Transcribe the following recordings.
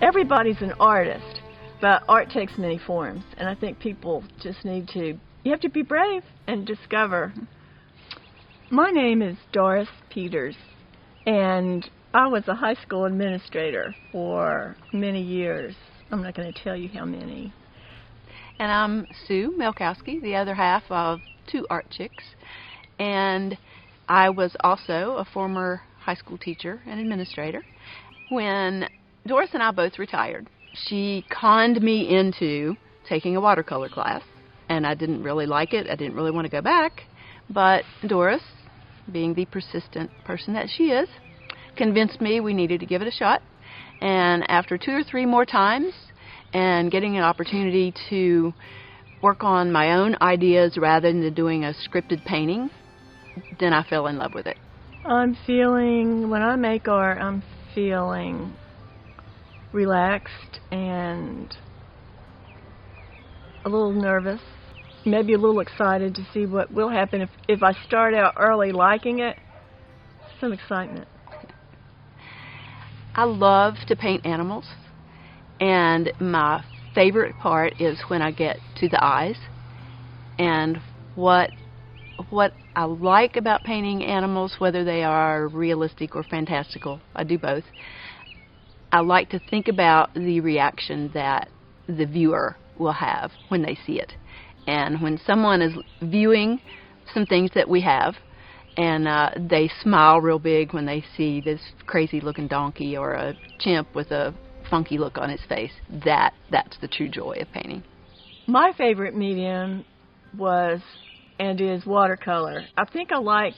everybody's an artist, but art takes many forms, and I think people just need to, you have to be brave and discover. My name is Doris Peters, and I was a high school administrator for many years. I'm not going to tell you how many. And I'm Sue Melkowski, the other half of Two Art Chicks, and I was also a former high school teacher and administrator. When Doris and I both retired, she conned me into taking a watercolor class, and I didn't really like it. I didn't really want to go back, but Doris, being the persistent person that she is, convinced me we needed to give it a shot. And after 2 or 3 more times and getting an opportunity to work on my own ideas rather than doing a scripted painting, then I fell in love with it. When I make art, I'm feeling relaxed and a little nervous, maybe a little excited to see what will happen if I start out early liking it. Some excitement. I love to paint animals, and my favorite part is when I get to the eyes. And what I like about painting animals, whether they are realistic or fantastical, I do both, I like to think about the reaction that the viewer will have when they see it. And when someone is viewing some things that we have, and they smile real big when they see this crazy-looking donkey or a chimp with a funky look on his face, that's the true joy of painting. My favorite medium was and is watercolor. I think I like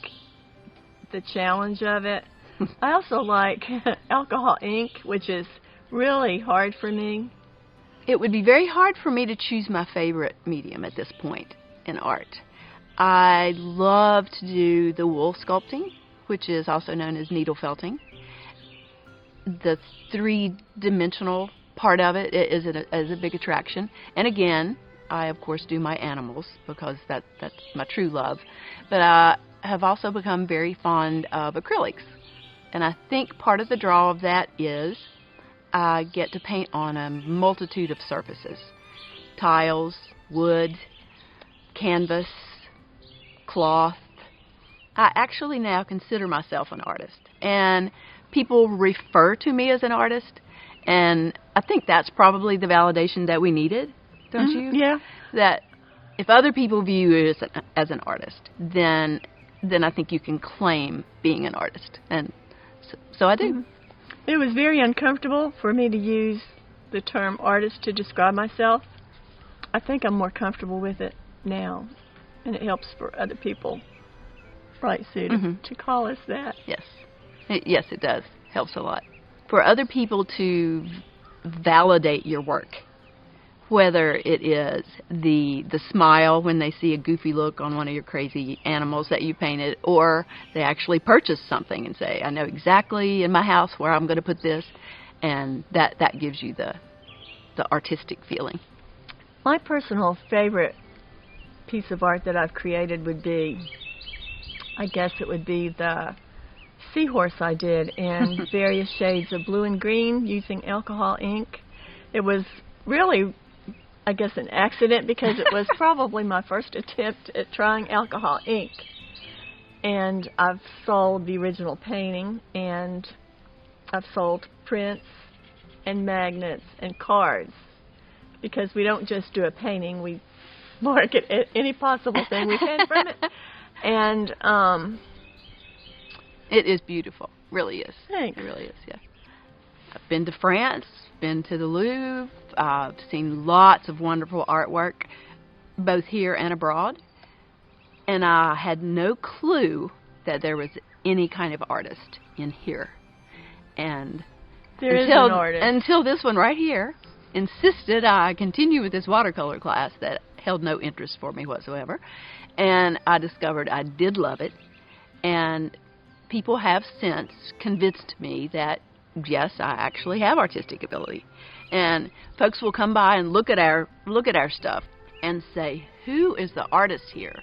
the challenge of it. I also like alcohol ink, which is really hard for me. It would be very hard for me to choose my favorite medium at this point in art. I love to do the wool sculpting, which is also known as needle felting. The 3-dimensional part of it is a big attraction. And again, I of course do my animals because that's my true love. But I have also become very fond of acrylics. And I think part of the draw of that is I get to paint on a multitude of surfaces. Tiles, wood, canvas, cloth. I actually now consider myself an artist, and people refer to me as an artist, and I think that's probably the validation that we needed, don't you? Yeah. That if other people view you as an artist, then I think you can claim being an artist, and so I do. It was very uncomfortable for me to use the term artist to describe myself. I think I'm more comfortable with it now. And it helps for other people, right, Sue, to call us that. Yes. Yes, it does. Helps a lot. For other people to validate your work, whether it is the smile when they see a goofy look on one of your crazy animals that you painted, or they actually purchase something and say, I know exactly in my house where I'm going to put this, and that gives you the artistic feeling. My personal favorite piece of art that I've created would be, I guess it would be the seahorse I did in various shades of blue and green using alcohol ink. It was really, I guess, an accident because it was probably my first attempt at trying alcohol ink. And I've sold the original painting, and I've sold prints and magnets and cards, because we don't just do a painting, we market any possible thing we can from it. And it is beautiful. Really is. Thanks. It really is, yeah. I've been to France, been to the Louvre. I've seen lots of wonderful artwork, both here and abroad. And I had no clue that there was any kind of artist in here. And there is an artist. Until this one right here insisted I continue with this watercolor class that held no interest for me whatsoever, and I discovered I did love it, and people have since convinced me that yes, I actually have artistic ability, and folks will come by and look at our stuff and say, who is the artist here?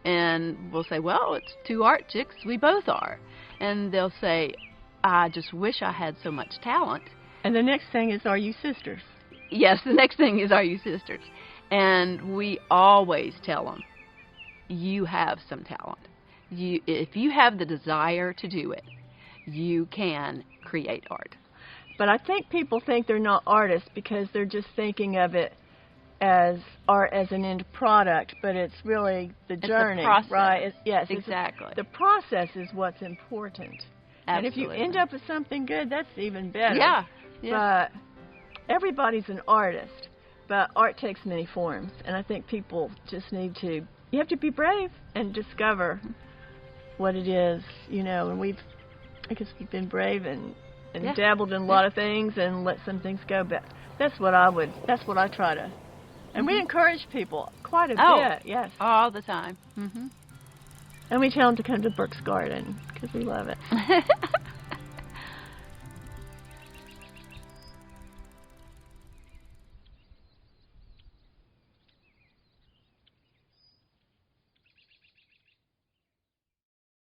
And we'll say, well, it's Two Art Chicks, we both are. And they'll say, I just wish I had so much talent. And the next thing is, are you sisters? Yes, the next thing is, are you sisters? And we always tell them, you have some talent. If you have the desire to do it, you can create art. But I think people think they're not artists because they're just thinking of it as art as an end product, but it's really the journey, the process. right? Yes, exactly. The process is what's important. Absolutely. And if you end up with something good, that's even better. Yeah. But everybody's an artist, but art takes many forms, and I think people just need to, you have to be brave and discover what it is, you know, and I guess we've been brave and dabbled in a lot of things and let some things go, but that's what I try to, and we encourage people quite a bit, yes. All the time. And we tell them to come to Burke's Garden because we love it.